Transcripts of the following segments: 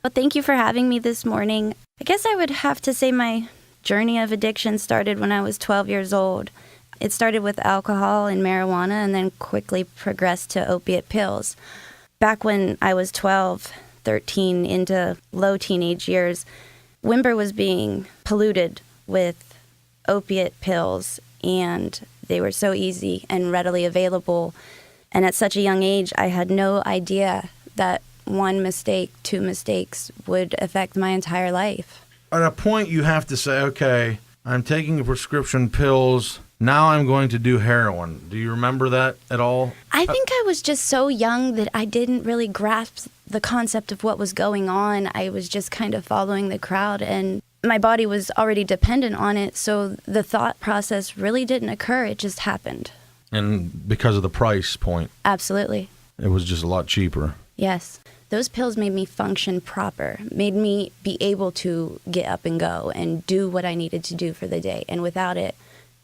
Well, thank you for having me this morning. I guess I would have to say my journey of addiction started when I was 12 years old. It started with alcohol and marijuana and then quickly progressed to opiate pills. Back when I was 12, 13, into low teenage years, Windber was being polluted with opiate pills, and they were so easy and readily available. And at such a young age, I had no idea that one mistake, two mistakes would affect my entire life. At a point, you have to say, okay, I'm taking prescription pills. Now I'm going to do heroin. Do you remember that at all? I think I was just so young that I didn't really grasp the concept of what was going on. I was just kind of following the crowd, and my body was already dependent on it, so the thought process really didn't occur. It just happened. And because of the price point? Absolutely. It was just a lot cheaper. Yes. Those pills made me function proper, made me be able to get up and go and do what I needed to do for the day. And without it,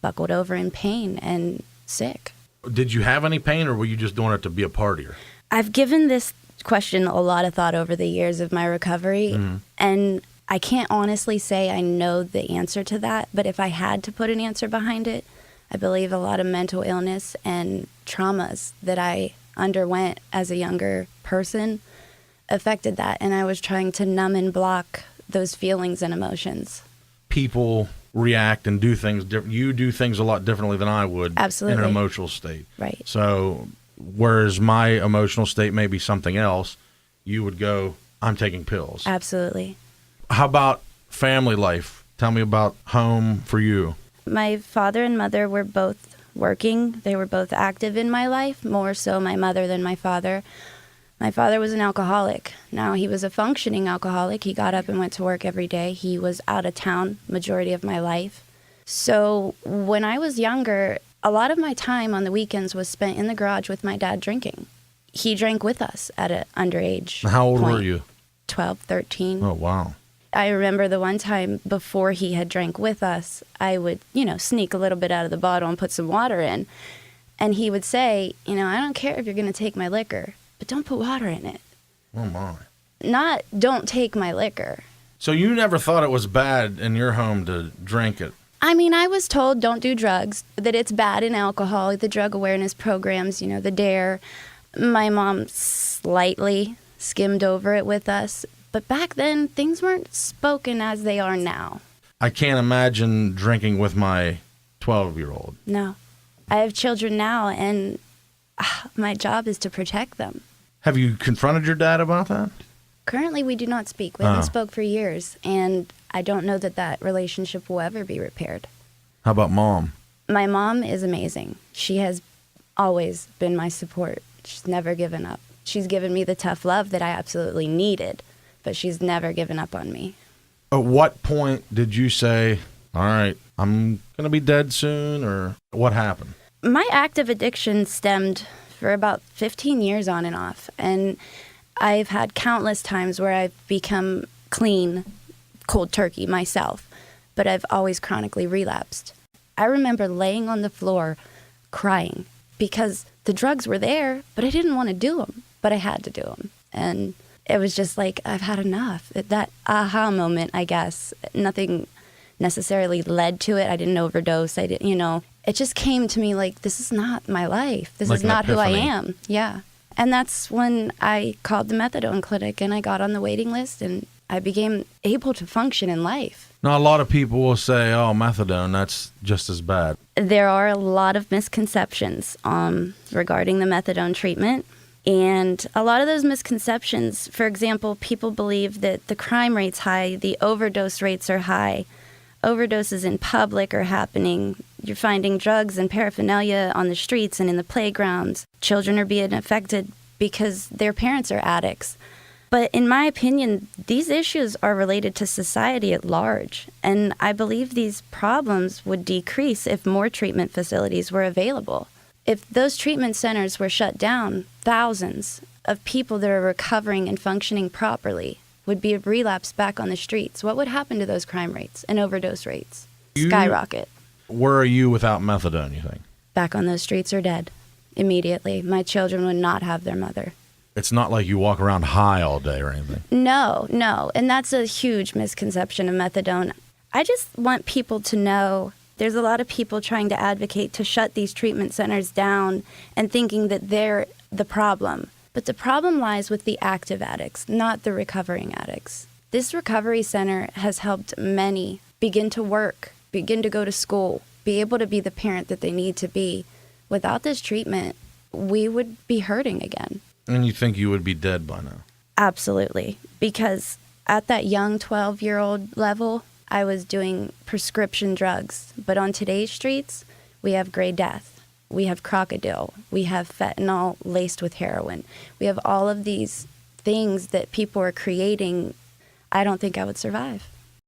buckled over in pain and sick. Did you have any pain, or were you just doing it to be a partier? I've given this question a lot of thought over the years of my recovery, and I can't honestly say I know the answer to that, but if I had to put an answer behind it, I believe a lot of mental illness and traumas that I underwent as a younger person affected that, and I was trying to numb and block those feelings and emotions. People react and do things different. You do things a lot differently than I would. Absolutely. In an emotional state. Right. So whereas my emotional state may be something else, you would go, I'm taking pills. Absolutely. How about family life? Tell me about home for you. My father and mother were both working. They were both active in my life, more so my mother than my father. My father was an alcoholic. Now, he was a functioning alcoholic. He got up and went to work every day. He was out of town majority of my life. So when I was younger, a lot of my time on the weekends was spent in the garage with my dad drinking. He drank with us at an underage How old point. were you? 12, 13. Oh, wow. I remember the one time before he had drank with us, I would, sneak a little bit out of the bottle and put some water in. And he would say, I don't care if you're going to take my liquor, but don't put water in it. Oh, my. Not don't take my liquor. So you never thought it was bad in your home to drink it? I mean, I was told don't do drugs, that it's bad in alcohol, the drug awareness programs, the DARE. My mom slightly skimmed over it with us. But back then, things weren't spoken as they are now. I can't imagine drinking with my 12-year-old. No. I have children now, and my job is to protect them. Have you confronted your dad about that? Currently, we do not speak. We haven't spoke for years, and I don't know that relationship will ever be repaired. How about mom? My mom is amazing. She has always been my support. She's never given up. She's given me the tough love that I absolutely needed, but she's never given up on me. At what point did you say, all right, I'm going to be dead soon, or what happened? My active addiction stemmed for about 15 years on and off, and I've had countless times where I've become clean, cold turkey myself, but I've always chronically relapsed. I remember laying on the floor crying because the drugs were there, but I didn't want to do them, but I had to do them. And it was just like, I've had enough. That aha moment, I guess. Nothing necessarily led to it. I didn't overdose. I didn't, it just came to me like, this is not my life. This is not who I am. Yeah. And that's when I called the methadone clinic and I got on the waiting list and I became able to function in life. Now, a lot of people will say, oh, methadone, that's just as bad. There are a lot of misconceptions regarding the methadone treatment. And a lot of those misconceptions, for example, people believe that the crime rate's high, the overdose rates are high. Overdoses in public are happening. You're finding drugs and paraphernalia on the streets and in the playgrounds. Children are being affected because their parents are addicts. But in my opinion, these issues are related to society at large. And I believe these problems would decrease if more treatment facilities were available. If those treatment centers were shut down, thousands of people that are recovering and functioning properly would be relapsed back on the streets. What would happen to those crime rates and overdose rates? Skyrocket. Where are you without methadone, you think? Back on those streets or dead. Immediately. My children would not have their mother. It's not like you walk around high all day or anything. No. And that's a huge misconception of methadone. I just want people to know there's a lot of people trying to advocate to shut these treatment centers down and thinking that they're the problem. But the problem lies with the active addicts, not the recovering addicts. This recovery center has helped many begin to work, begin to go to school, be able to be the parent that they need to be. Without this treatment, we would be hurting again. And you think you would be dead by now? Absolutely. Because at that young 12-year-old level, I was doing prescription drugs. But on today's streets, we have gray death. We have crocodile. We have fentanyl laced with heroin. We have all of these things that people are creating. I don't think I would survive.